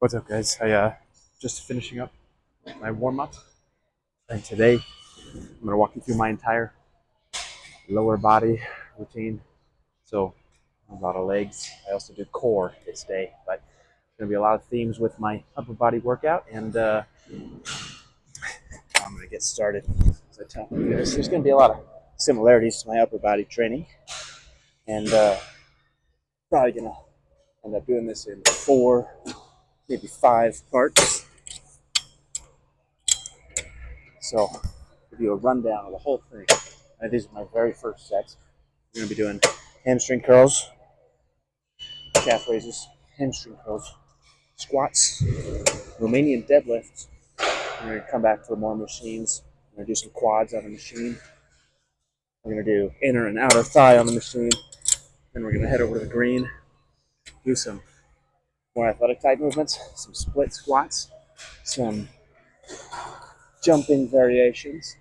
What's up, guys? I just finishing up my warm up, and today I'm gonna walk you through my entire lower body routine. So a lot of legs. I also do core this day, but there's gonna be a lot of themes with my upper body workout, and I'm gonna get started. As I tell you this, there's gonna be a lot of similarities to my upper body training, and probably gonna end up doing this in 4, maybe 5 parts. So, give you a rundown of the whole thing. These are my very first sets. We're going to be doing hamstring curls, calf raises, hamstring curls, squats, Romanian deadlifts. We're going to come back to more machines. We're going to do some quads on the machine. We're going to do inner and outer thigh on the machine. Then we're going to head over to the green, do some more athletic type movements, some split squats, some jumping variations,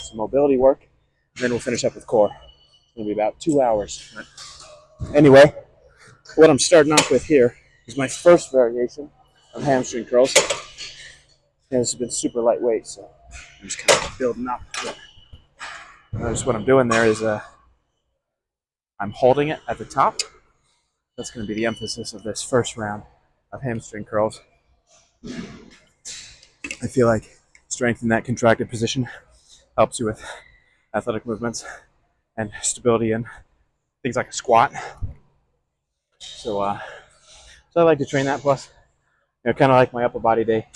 some mobility work, and then we'll finish up with core. It's going to be about 2 hours. Anyway, what I'm starting off with here is my first variation of hamstring curls. And this has been super lightweight, so I'm just kind of building up. Notice what I'm doing there is I'm holding it at the top. That's going to be the emphasis of this first round of hamstring curls. I feel like strength in that contracted position helps you with athletic movements and stability in things like a squat. So I like to train that. Plus, kind of like my upper body day,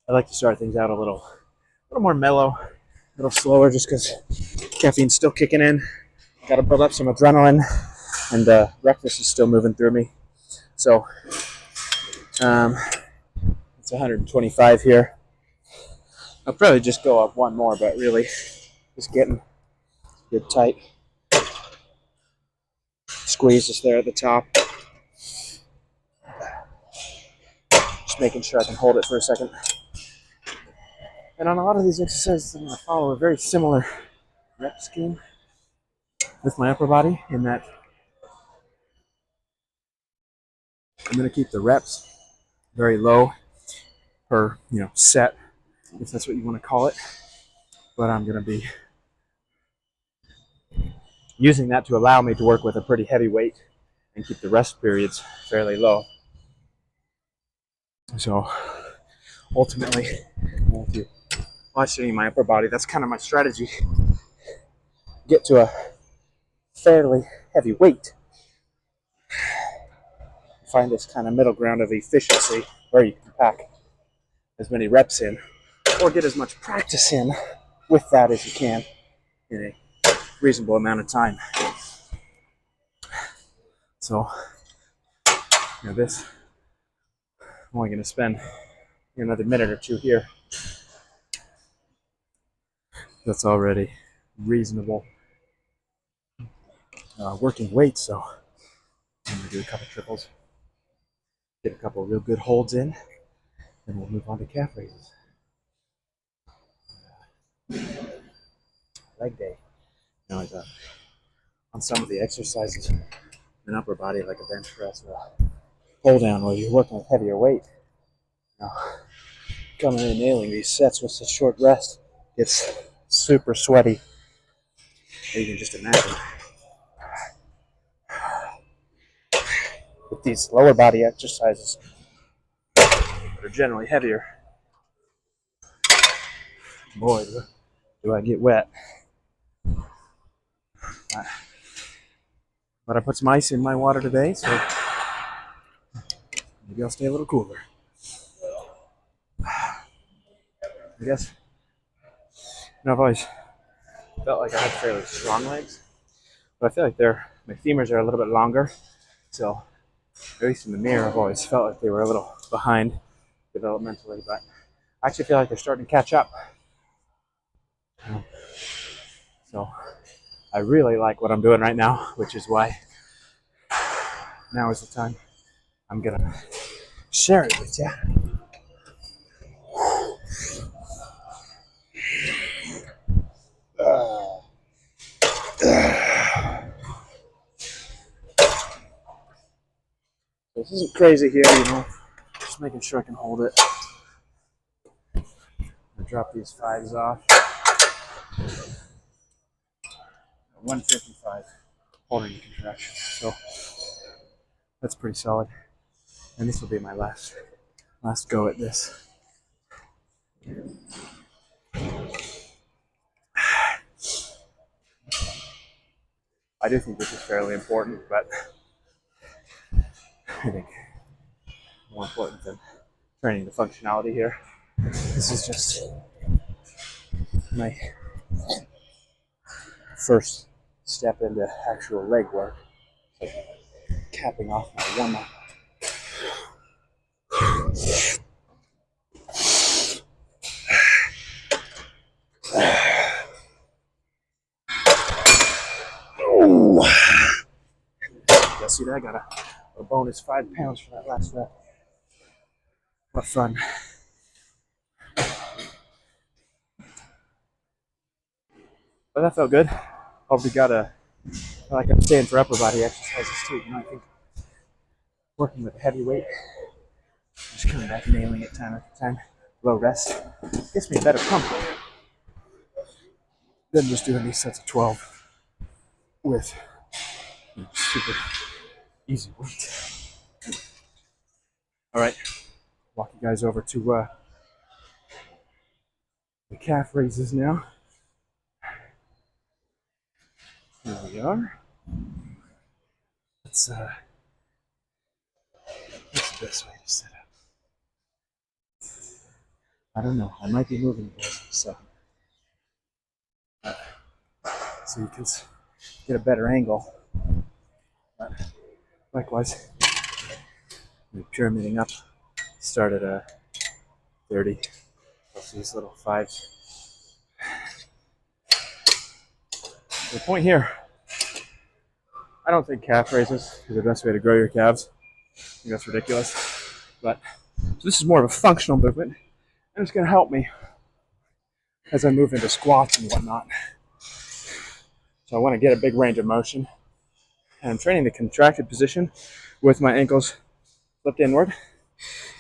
I like to start things out a little more mellow, a little slower, just because caffeine's still kicking in. Got to build up some adrenaline, and breakfast is still moving through me. So it's 125 here. I'll probably just go up one more, but really just getting good tight. Squeeze just there at the top. Just making sure I can hold it for a second. And on a lot of these exercises, I'm going to follow a very similar rep scheme with my upper body, in that I'm going to keep the reps very low per set, if that's what you want to call it. But I'm going to be using that to allow me to work with a pretty heavy weight and keep the rest periods fairly low. So ultimately, if you watch any of my upper body, that's kind of my strategy. Get to a fairly heavy weight. Find this kind of middle ground of efficiency where you can pack as many reps in, or get as much practice in with that as you can in a reasonable amount of time. So, this, I'm only going to spend another minute or two here. That's already reasonable working weight, so I'm going to do a couple triples, get a couple real good holds in, and we'll move on to calf raises. Leg day. On some of the exercises in upper body, like a bench press or a pull down, where you're working with heavier weight, coming in and nailing these sets with such short rest, it's super sweaty. You can just imagine. With these lower body exercises that are generally heavier, boy, do I get wet. But I put some ice in my water today, so maybe I'll stay a little cooler. I guess, I've always felt like I had fairly strong legs, but I feel like my femurs are a little bit longer, so at least in the mirror, I've always felt like they were a little behind developmentally, but I actually feel like they're starting to catch up. So I really like what I'm doing right now, which is why now is the time I'm gonna share it with you. this isn't crazy here, you know. Just making sure I can hold it. I'll drop these fives off. 155 holding the contraction. So that's pretty solid. And this will be my last go at this. I do think this is fairly important, but I think more important than training the functionality here. This is just my first step into actual leg work. Like capping off my warm-up. Oh! You see that? I got a bonus 5 pounds for that last rep. What fun. But that felt good. Hope we got like I'm saying for upper body exercises too. You know, I think working with a heavy weight, just coming back and nailing it time after time, low rest, gets me a better pump than just doing these sets of 12 with super easy weight. All right, walk you guys over to the calf raises now. Here we are. What's the best way to set up? I don't know. I might be moving it, so you can get a better angle. But likewise, pyramiding up. Start at a 30 plus these little fives. The point here, I don't think calf raises is the best way to grow your calves. I think that's ridiculous. But so this is more of a functional movement, and it's going to help me as I move into squats and whatnot. So I want to get a big range of motion, and I'm training the contracted position with my ankles flipped inward.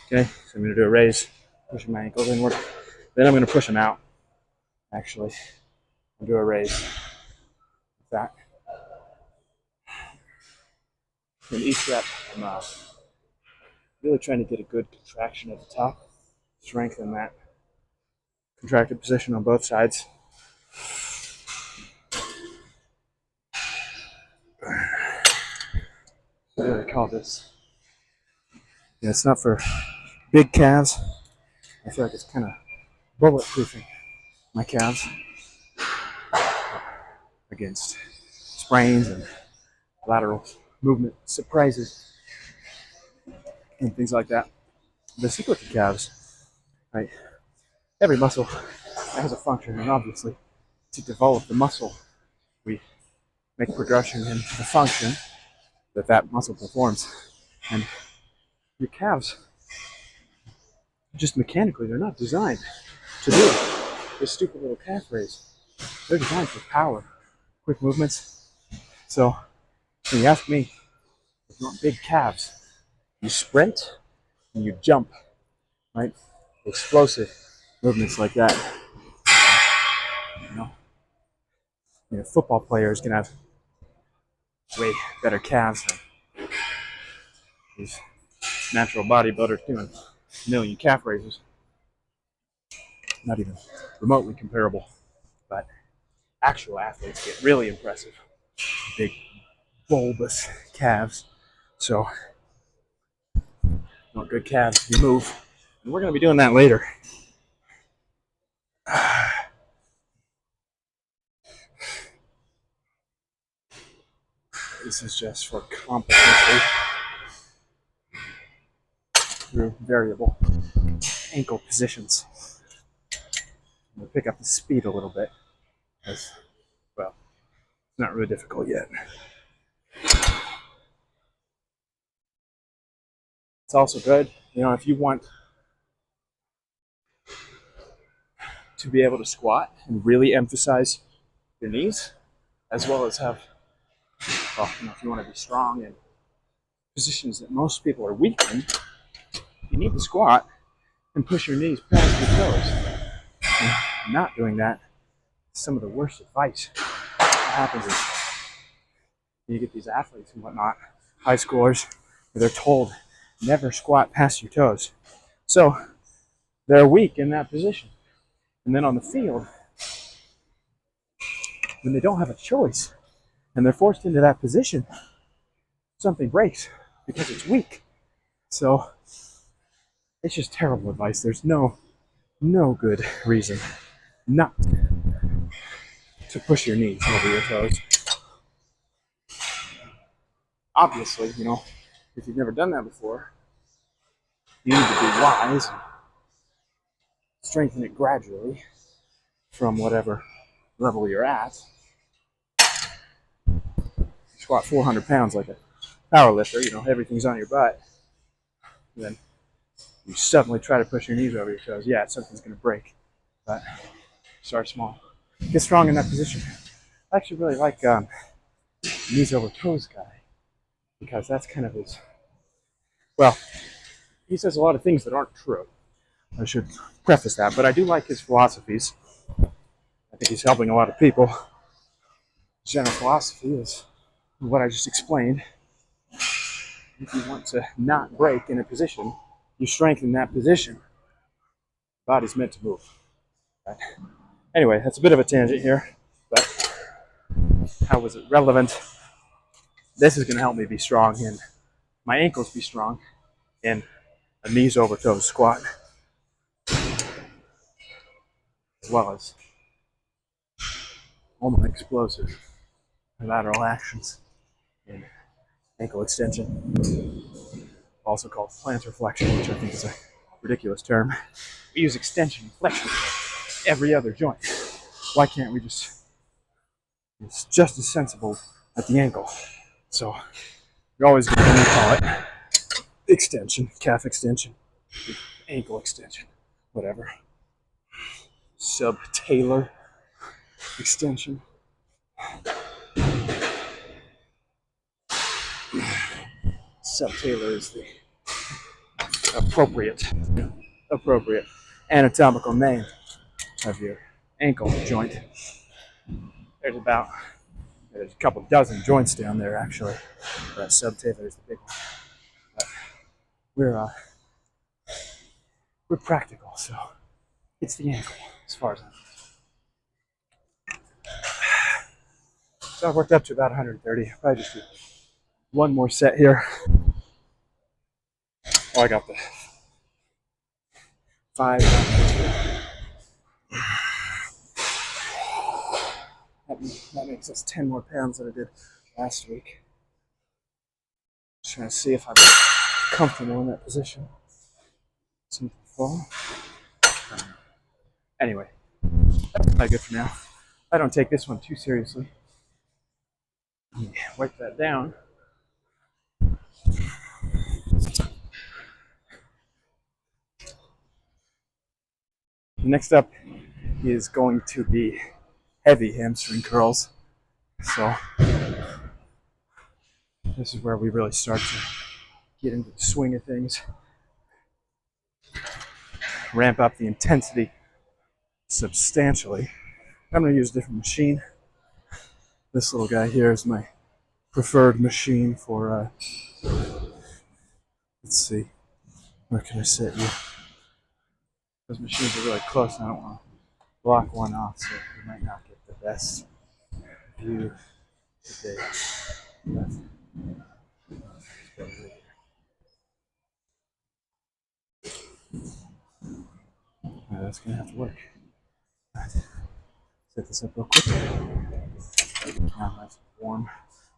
Okay, so I'm going to do a raise, pushing my ankles inward. Then I'm going to push them out, actually, and do a raise with that. In each rep, I'm really trying to get a good contraction at the top, strengthen that contracted position on both sides. What do I call this? Yeah, it's not for big calves. I feel like it's kind of bulletproofing my calves against sprains and lateral movement surprises and things like that. The secret to calves, right? Every muscle has a function, and obviously, to develop the muscle, we make progression in the function that muscle performs. And your calves, just mechanically, they're not designed to do this stupid little calf raise. They're designed for power, quick movements. So when you ask me, if you want big calves, you sprint and you jump, right? Explosive movements like that. You know, a football player is gonna have way better calves than these natural bodybuilders doing a million calf raises. Not even remotely comparable. But actual athletes get really impressive. Big, bulbous calves. So, want good calves, you move. And we're going to be doing that later. This is just for competency through variable ankle positions. I'm going to pick up the speed a little bit. Because, well, it's not really difficult yet. It's also good, if you want to be able to squat and really emphasize your knees, as well as have, if you want to be strong and positions that most people are weak in, you need to squat and push your knees past your toes. And not doing that is some of the worst advice. What happens is you get these athletes and whatnot, high schoolers, where they're told never squat past your toes. So they're weak in that position. And then on the field, when they don't have a choice and they're forced into that position, something breaks because it's weak. So it's just terrible advice. There's no good reason not to push your knees over your toes. Obviously, if you've never done that before, you need to be wise and strengthen it gradually from whatever level you're at. You squat 400 pounds like a power lifter, everything's on your butt. And then you suddenly try to push your knees over your toes. Yeah, something's going to break. But start small. Get strong in that position. I actually really like knees over toes guy because that's kind of his. Well, he says a lot of things that aren't true. I should preface that, but I do like his philosophies. I think he's helping a lot of people. His general philosophy is what I just explained. If you want to not break in a position, you strengthen that position. Body's meant to move. Right? Anyway, that's a bit of a tangent here, but how was it relevant? This is going to help me be strong and my ankles be strong in a knees over toes squat, as well as all my explosive lateral actions in ankle extension, also called plantar flexion, which I think is a ridiculous term. We use extension and flexion every other joint. Why can't we just, it's just as sensible at the ankle. So you're always going to call it extension, calf extension, ankle extension, whatever. Subtalar extension. Subtalar is the appropriate anatomical name of your ankle joint. There's a couple dozen joints down there actually. But subtalar is the big one. But we're practical, so it's the ankle as far as I'm concerned. So I've worked up to about 130. Probably just do one more set here. Oh, I got the 5. That makes us 10 more pounds than I did last week. Just trying to see if I'm comfortable in that position. Something fall. Anyway, that's probably good for now. I don't take this one too seriously. Wipe that down. Next up is going to be heavy hamstring curls. So this is where we really start to get into the swing of things. Ramp up the intensity substantially. I'm going to use a different machine. This little guy here is my preferred machine for, let's see, where can I set you? Those machines are really close and I don't want to block one off, so you might not get the best view today. That's going to have to work. Right. Set this up real quick. Now nice and warm.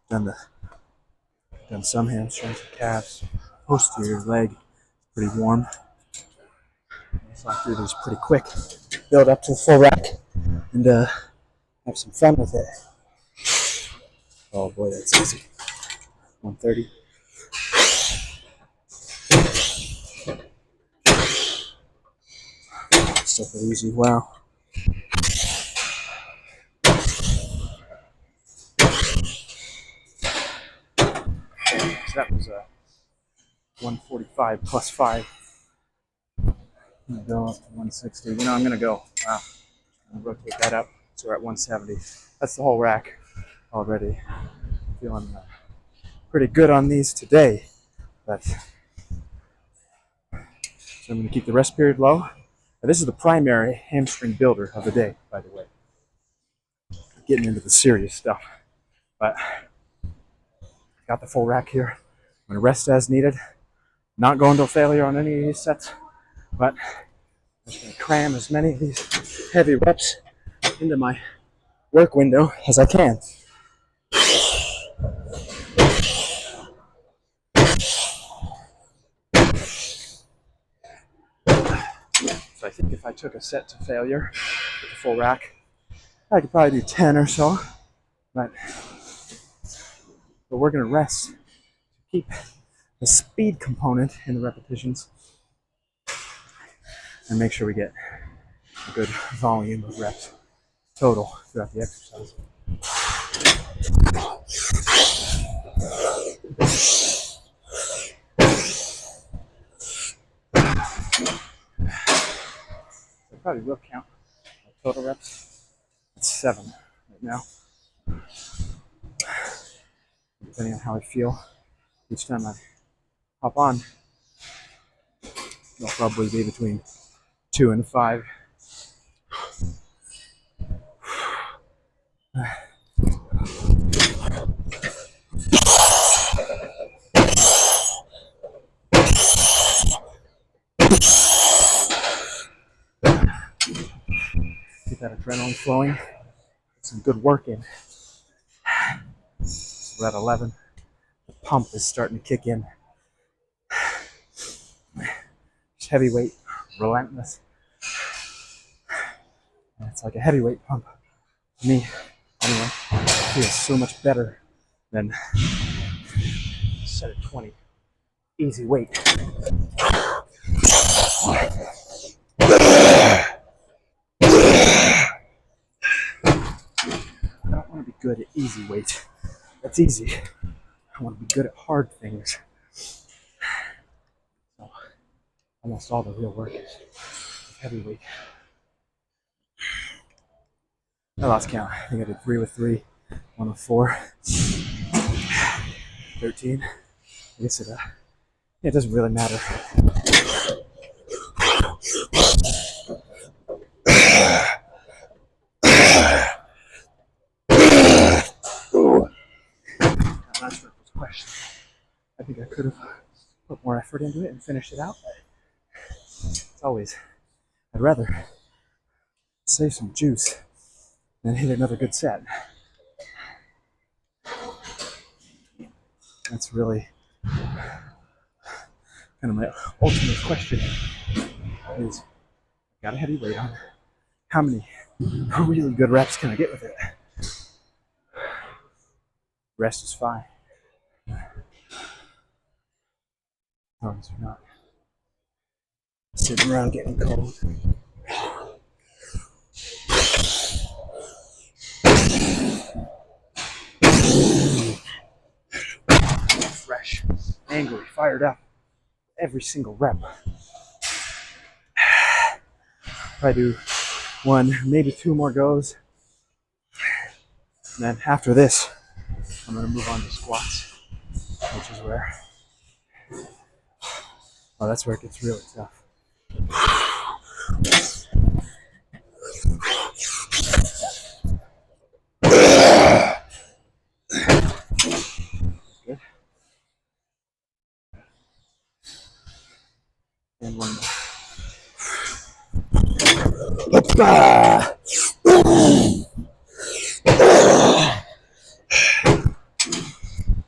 Done some hamstrings and calves. Posterior leg, pretty warm. So I do these pretty quick. Build up to the full rack and have some fun with it. Oh boy, that's easy. 130. Still pretty easy. Wow. So that was 145 plus 5. I'm gonna go up to 160. You know, I'm gonna go. Wow. I'm gonna rotate that up. So we're at 170. That's the whole rack already. Feeling pretty good on these today. But so I'm gonna keep the rest period low. Now, this is the primary hamstring builder of the day, by the way. Getting into the serious stuff. But got the full rack here. I'm gonna rest as needed. Not going to failure on any of these sets, but I'm just gonna cram as many of these heavy reps into my work window as I can. So I think if I took a set to failure with the full rack, I could probably do 10 or so, but we're gonna rest to keep the speed component in the repetitions and make sure we get a good volume of reps total throughout the exercise. I probably will count my total reps. It's 7 right now. Depending on how I feel each time I hop on, it'll probably be between 2 and 5. Get that adrenaline flowing. Get some good work in. So we're at 11. The pump is starting to kick in. Just heavyweight, relentless. And it's like a heavyweight pump. To me, anyway, it feels so much better than a set of 20. Easy weight. I don't want to be good at easy weight. That's easy. I want to be good at hard things. So almost all the real work is heavyweight. I lost count. I think I did 3 with 3, 1 with 4, 13. I guess it doesn't really matter. That's the question. I think I could have put more effort into it and finished it out. It's always, I'd rather save some juice than hit another good set. That's really kind of my ultimate question is, got a heavy weight on. How many really good reps can I get with it? Rest is fine. As long as you're not sitting around getting cold. Fresh, angry, fired up. Every single rep. If I do 1, maybe 2 more goes, and then after this, I'm going to move on to squats, which is where, that's where it gets really tough. Good. And 1 more.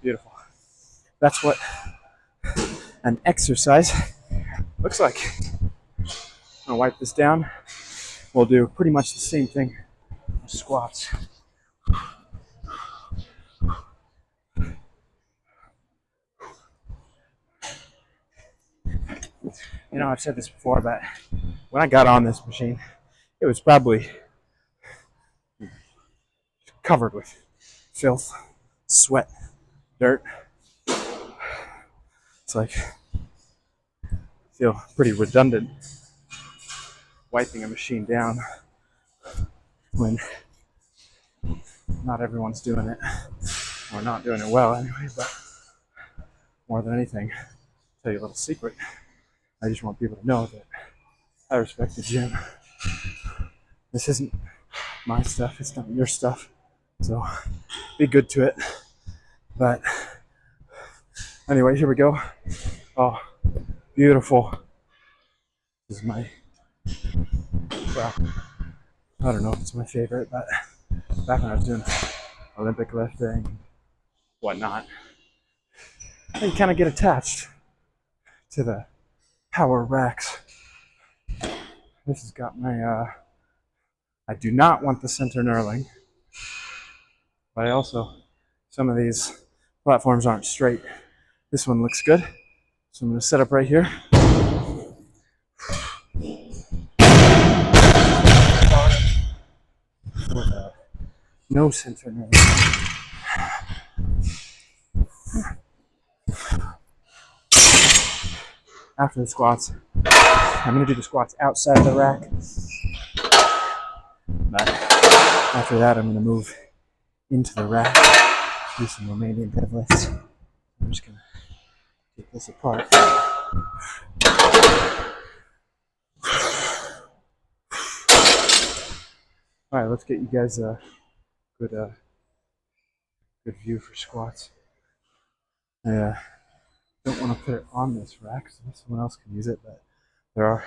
Beautiful. That's what an exercise looks like. I'm gonna wipe this down. We'll do pretty much the same thing with squats. You know, I've said this before, but when I got on this machine, it was probably covered with filth, sweat, dirt. It's like feel pretty redundant wiping a machine down when not everyone's doing it, or not doing it well anyway. But more than anything, I'll tell you a little secret. I just want people to know that I respect the gym. This isn't my stuff, it's not your stuff. So be good to it. But anyway, here we go. Oh, beautiful. This is my, well, I don't know if it's my favorite, but back when I was doing Olympic lifting and whatnot, you kind of get attached to the power racks. This has got my, I do not want the center knurling, but I also, some of these platforms aren't straight. This one looks good, so I'm going to set up right here. With no center knurling. After the squats, I'm going to do the squats outside the rack. But after that, I'm going to move into the rack, do some Romanian deadlifts. I'm just going to take this apart. All right, let's get you guys a good view for squats. I don't want to put it on this rack, so someone else can use it, but there are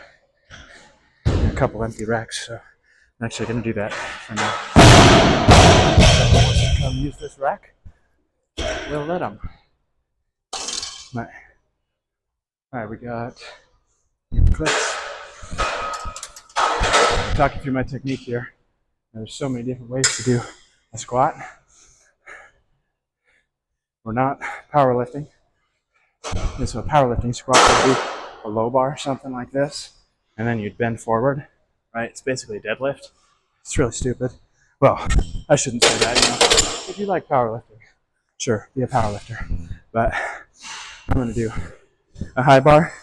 a couple empty racks, so I'm actually going to do that for now. If someone wants to come use this rack, we'll let them. All right, we got clips. I'll talk you through my technique here. There's so many different ways to do a squat. We're not powerlifting. So a powerlifting squat would be a low bar, something like this, and then you'd bend forward, right? It's basically a deadlift. It's really stupid. Well, I shouldn't say that, you know. If you like powerlifting, sure, be a powerlifter. But I'm going to do a high bar,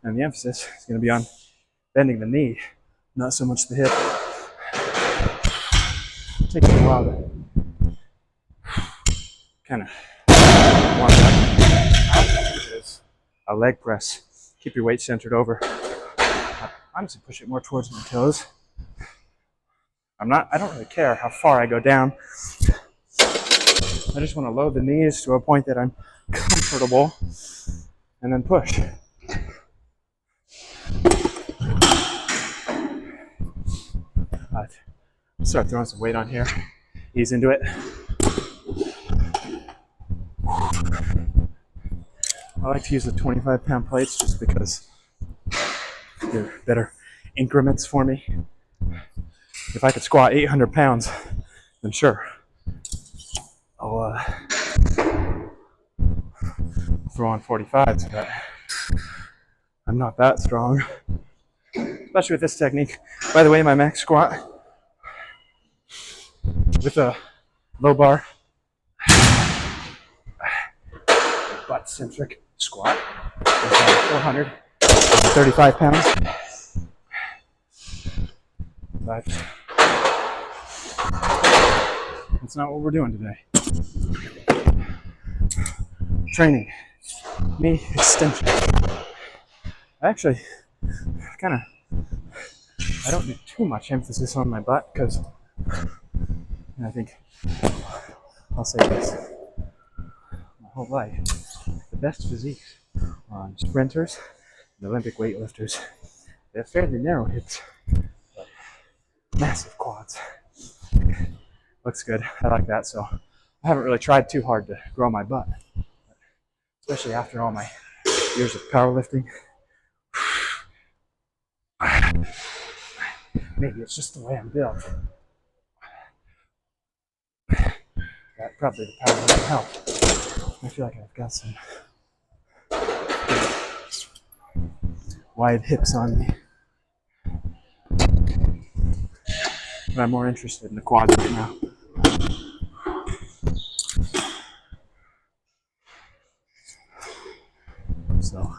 and the emphasis is going to be on bending the knee, not so much the hip. It takes a while to kind of warm up. A leg press. Keep your weight centered over. Honestly, push it more towards my toes. I don't really care how far I go down. I just want to load the knees to a point that I'm comfortable and then push. But start throwing some weight on here. Ease into it. I like to use the 25-pound plates just because they're better increments for me. If I could squat 800 pounds, then sure, I'll throw on 45s, but I'm not that strong, especially with this technique. By the way, my max squat with a low bar, butt-centric squat is 435 pounds. But that's not what we're doing today. Training, knee extension. Actually, I don't do too much emphasis on my butt because I think I'll say this my whole life. The best physiques are on sprinters and Olympic weightlifters. They have fairly narrow hips, but massive quads. Looks good. I like that. So I haven't really tried too hard to grow my butt, especially after all my years of powerlifting. Maybe it's just the way I'm built. That probably the power doesn't help. I feel like I've got some wide hips on me. But I'm more interested in the quads right now. So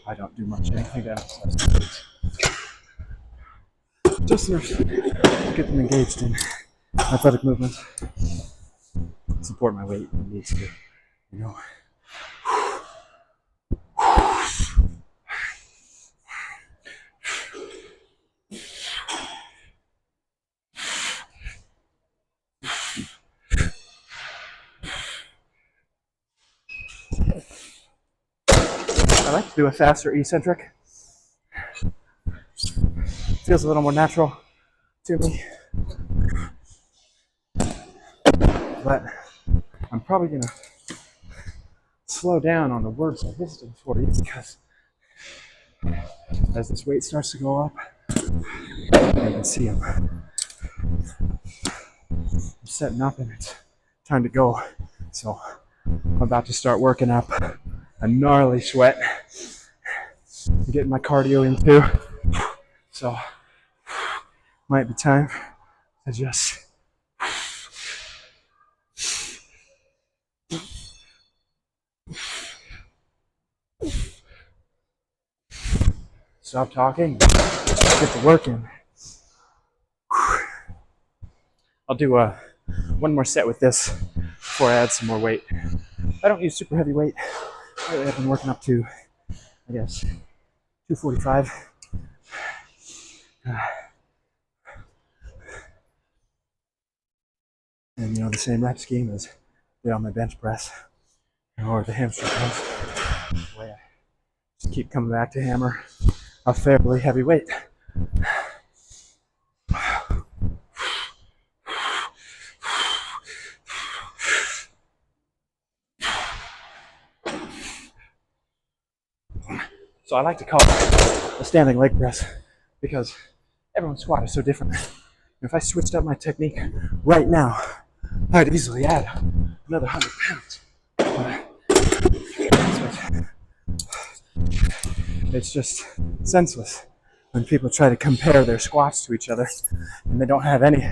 I don't do much anything to emphasize the weights. Just enough to get them engaged in athletic movements. Support my weight when it needs to, you know. I like to do a faster eccentric. Feels a little more natural to me. But I'm probably gonna slow down on the words I listed for you because as this weight starts to go up, I can see I'm setting up and it's time to go. So I'm about to start working up a gnarly sweat, getting my cardio in too. So might be time to just stop talking, get the work in. I'll do one more set with this before I add some more weight. I don't use super heavy weight. Lately I've been working up to, I guess, 245. And you know, the same rep scheme as did on my bench press or the hamstring curls. The way I just keep coming back to hammer a fairly heavy weight. So I like to call it a standing leg press because everyone's squat is so different. If I switched up my technique right now, I'd easily add another 100 pounds. It's just senseless when people try to compare their squats to each other and they don't have any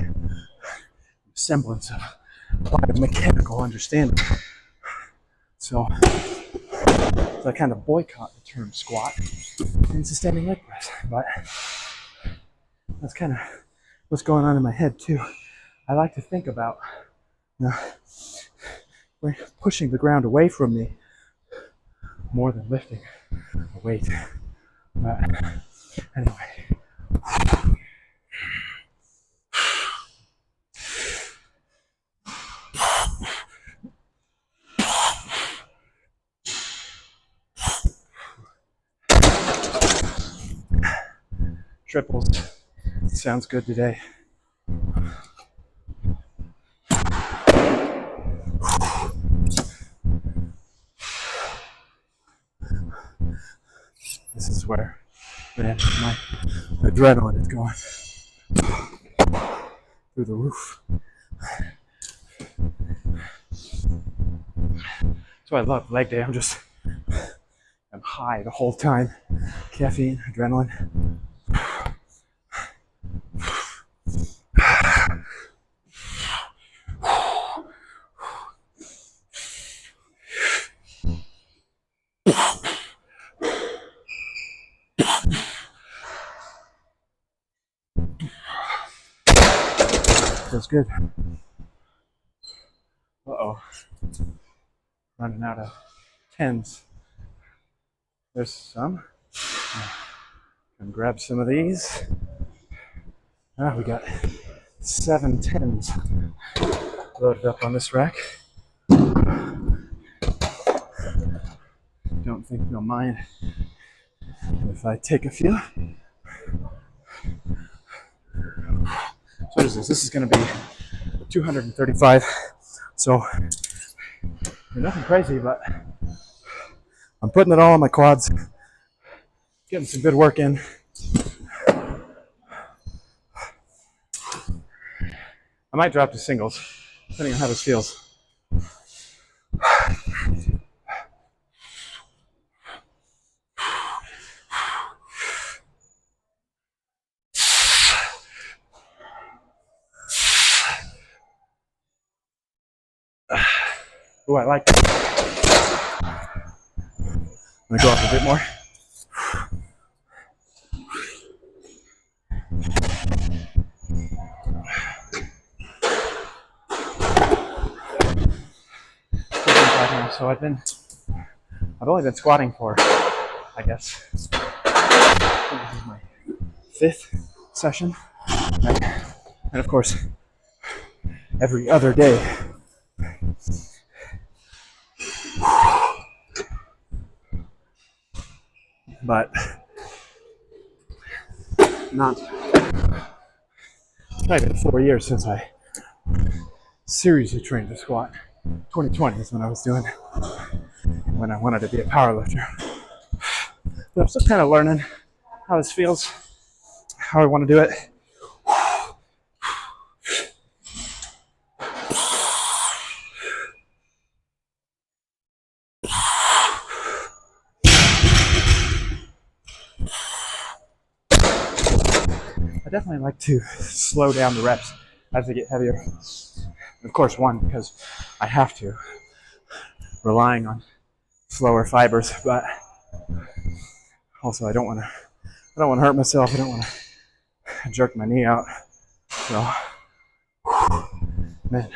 semblance of biomechanical understanding. So I kind of boycott the term squat, and it's a standing leg press. But that's kind of what's going on in my head too. I like to think about, you know, pushing the ground away from me more than lifting a weight. But anyway. Triples. Sounds good today. This is where, man, my adrenaline is going through the roof. So I love leg day. I'm high the whole time. Caffeine, adrenaline. Feels good. Uh-oh. Running out of tens. There's some. Can grab some of these. We got 7 tens loaded up on this rack. Don't think you'll mind if I take a few. So what is this? This is going to be 235. So nothing crazy, but I'm putting it all on my quads, getting some good work in. I might drop to singles, depending on how this feels. Ooh, I like that. I'm gonna go up a bit more. So I've only been squatting for, I guess, this is my 5th session, right? And of course, every other day. But not, it's probably been 4 years since I seriously trained to squat. 2020 is when I was doing, when I wanted to be a power lifter. But I'm still kind of learning how this feels, how I want to do it. I definitely like to slow down the reps as they get heavier. Of course, one, because I have to, relying on slower fibers, but also I don't want to hurt myself. I don't want to jerk my knee out. So, man,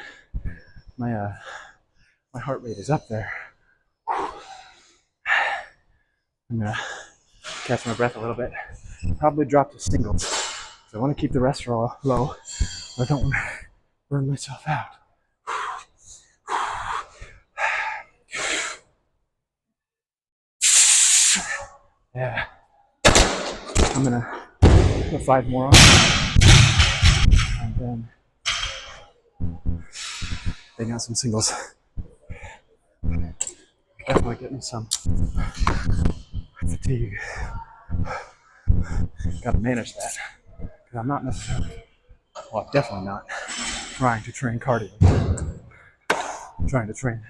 my heart rate is up there. I'm gonna catch my breath a little bit. Probably drop to singles. So I want to keep the rest low. I don't want to burn myself out. Yeah. I'm gonna put 5 more on. And then they got some singles. Definitely getting some fatigue. Gotta manage that. Because I'm not necessarily, well, I'm definitely not trying to train cardio. I'm trying to train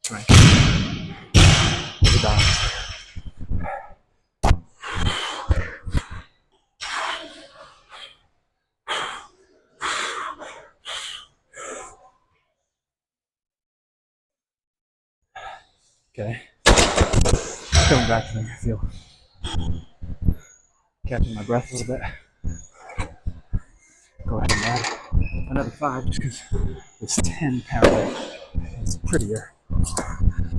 strength with the balance. Okay. Coming back to me, I feel catching my breath a little bit. Go ahead and add another 5 just because this 10-pound is prettier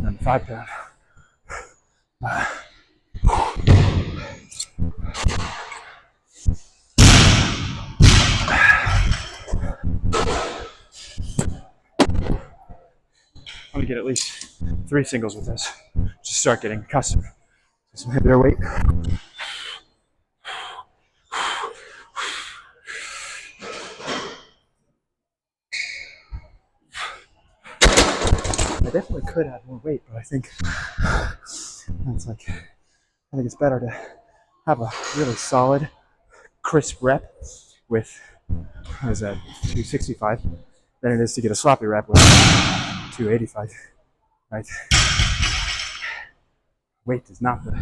than 5-pound. I'm gonna get at least 3 singles with this. Just start getting accustomed to some heavier weight. I definitely could add more weight, but I think it's better to have a really solid, crisp rep with, what is that, 265, than it is to get a sloppy rep with 285, right? Weight is not the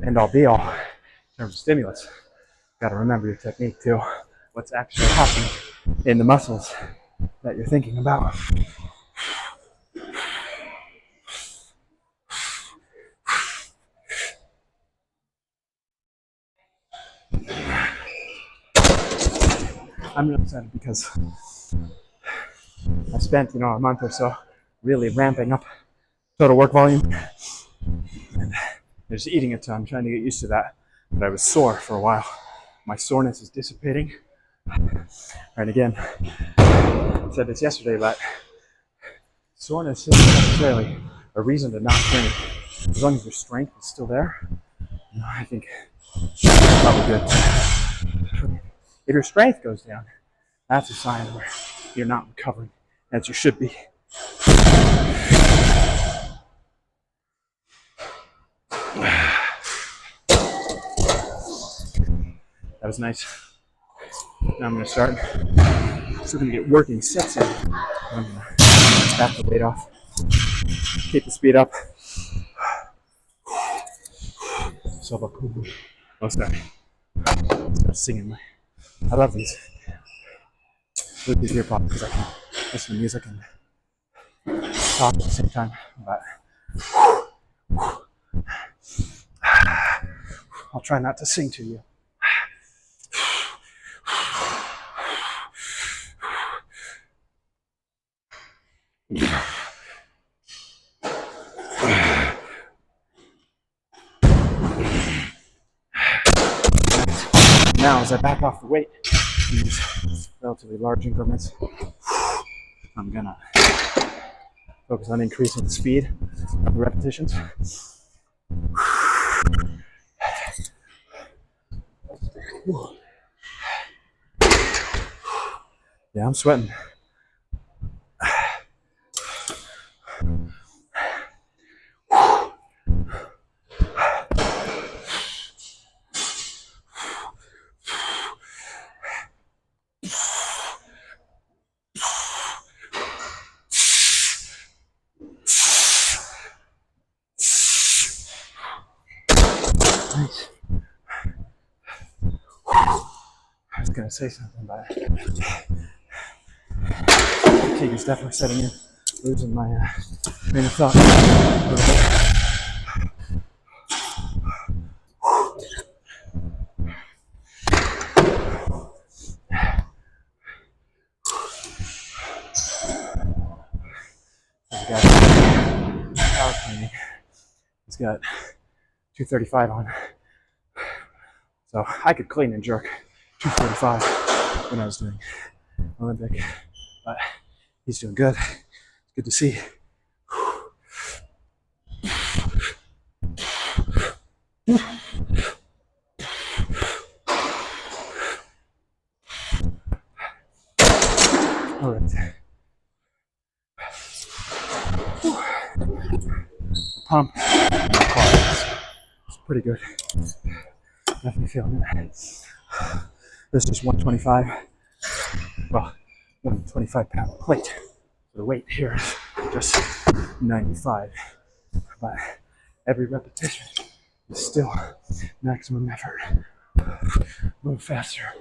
end-all be-all in terms of stimulus. Got to remember your technique too. What's actually happening in the muscles that you're thinking about. I'm really excited because I spent, a month or so really ramping up total work volume and just eating a ton, trying to get used to that. But I was sore for a while. My soreness is dissipating. And again, I said this yesterday, but soreness isn't necessarily a reason to not train. As long as your strength is still there, I think it's probably good. If your strength goes down, that's a sign where you're not recovering as you should be. That was nice. Now I'm going to start. So we're going to get working sets in. I'm going to back the weight off. Keep the speed up. Oh, sorry. Start singing. I love these. Bluetooth earpods because I can listen to music and talk at the same time. But I'll try not to sing to you. now as I back off the weight, these relatively large increments, I'm gonna focus on increasing the speed of the repetitions. Yeah, I'm sweating. Nice. I was gonna say something, but fatigue is definitely setting in. Losing my train of thought. He's got power cleaning. He's got 235 on. So I could clean and jerk 245 when I was doing Olympic. But he's doing good. It's good to see. All right. Pump. It's pretty good. Definitely feeling it. This is 125. Well, 125-pound plate. So the weight here is just 95. But every repetition is still maximum effort. Move faster.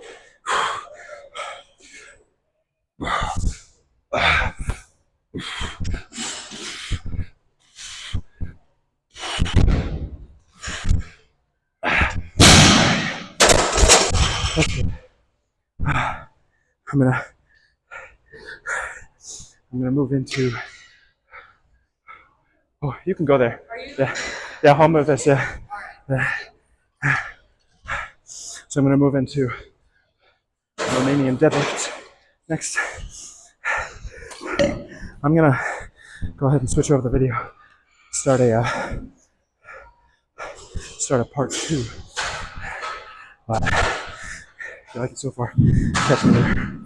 Okay. I'm gonna move into. Oh, you can go there. Yeah, yeah. I'll move this. Yeah. So I'm gonna move into Romanian deadlifts next. I'm gonna go ahead and switch over the video. Start a part 2. But if you like it so far, catch me there.